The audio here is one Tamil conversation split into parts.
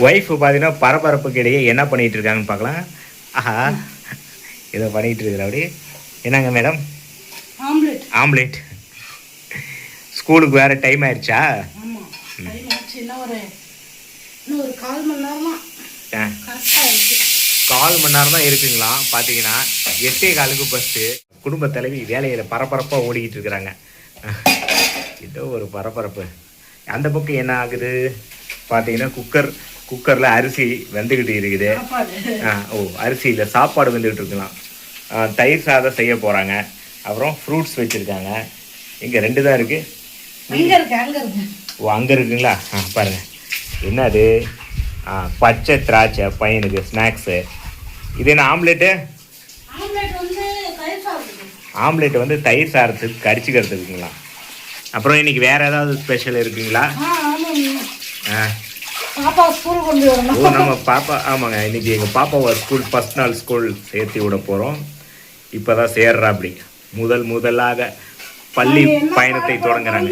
ஒய்ஃப் பார்த்தீங்கன்னா பரபரப்புக்கு இடையே என்ன பண்ணிகிட்டு இருக்காங்கன்னு பார்க்கலாம். ஆஹா ஏதோ பண்ணிகிட்டு இருக்கிற அப்படி. என்னங்க மேடம்? ஆம்லெட். ஆம்லெட். ஸ்கூலுக்கு வேறு டைம் ஆயிடுச்சா? ஆமாம், டைம் ஆச்சு. இன்னும் ஒரு 1/4 மணி நேரமா கரெக்டாக இருக்கு. 1/4 மணி நேரம் தான் இருக்குங்களா? பார்த்தீங்கன்னா 8:15க்கு பஸ்ஸு. குடும்ப தலைவி வேலையில் பரபரப்பாக ஓடிக்கிட்டு இருக்கிறாங்க. ஏதோ ஒரு பரபரப்பு. அந்த பக்கம் என்ன ஆகுது பார்த்தீங்கன்னா, குக்கரில் அரிசி வெந்துக்கிட்டு இருக்குது. அரிசியில் சாப்பாடு வெந்துக்கிட்டு இருக்கலாம். தயிர் சாதம் செய்ய போகிறாங்க. அப்புறம் ஃப்ரூட்ஸ் வச்சுருக்காங்க. இங்கே 2 தான் இருக்குது. அங்கே இருக்குங்களா? பாருங்கள் என்னது, பச்சை திராட்சை பையனுக்கு ஸ்நாக்ஸு. இது என்ன ஆம்லெட்டு? ஆம்லெட் வந்து தயிர் சாதத்துக்கு கடிச்சிக்கிறதுக்குங்களா? அப்புறம் இன்னைக்கு வேறு ஏதாவது ஸ்பெஷல் இருக்குங்களா? பாப்பா ஸ்கூல் கொண்டு வரணும். ஓ, நம்ம பாப்பா. ஆமாங்க, இன்னைக்கு எங்கள் பாப்பாவை ஸ்கூல் ஃபஸ்ட் நாள் ஸ்கூல் சேர்த்து விட போகிறோம். இப்போ தான் சேர்றா. அப்படி முதலாக பள்ளி பயணத்தை தொடங்குறாங்க.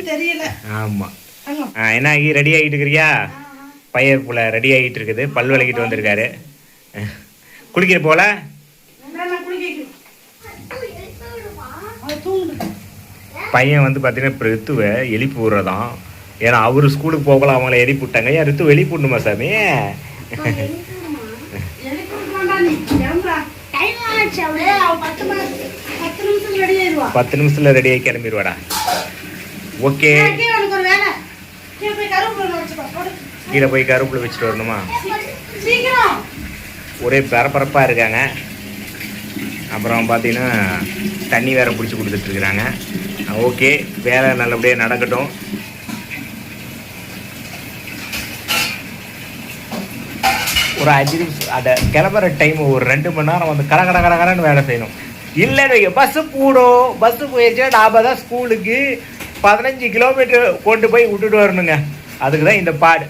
ஆமாம். என்ன ஆகி ரெடி ஆகிட்டு இருக்கிறியா? பையன் போல ரெடி ஆகிட்டு இருக்குது. பல் விளக்கிட்டு வந்திருக்காரு. குளிக்கிற போல. பையன் வந்து பார்த்தீங்கன்னா இப்போ ரித்துவை எழுப்பி விட்றதான். ஏன்னா அவர் ஸ்கூலுக்கு போகலாம், அவங்கள எழுப்பி விட்டாங்க. ஏன் ரித்து எழுப்பி விடணுமா சாமி? 10 நிமிஷத்தில் ரெடியாகி கிளம்பிடுவாடா. ஓகே, கீழே போய் கருவேப்பிலை வச்சுட்டு வரணுமா? ஒரே பரபரப்பாக இருக்காங்க. அப்புறம் பார்த்தீங்கன்னா தண்ணி வேறு பிடிச்சி கொடுத்துட்ருக்குறாங்க. ஓகே, வேலை நல்லபடியாக நடக்கட்டும். ஒரு 5 நிமிஷம் அதை கிளம்புற டைம் ஒரு 2 மணி நேரம் வந்து கடன்னு வேலை செய்யணும். இல்லைன்னு பஸ்ஸு போடும். பஸ்ஸு போயிடுச்சுன்னா நாம் தான் ஸ்கூலுக்கு 15 கிலோமீட்டர் கொண்டு போய் விட்டுட்டு வரணுங்க. அதுக்கு தான் இந்த பாடு.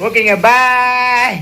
ஓகேங்க, பாய்.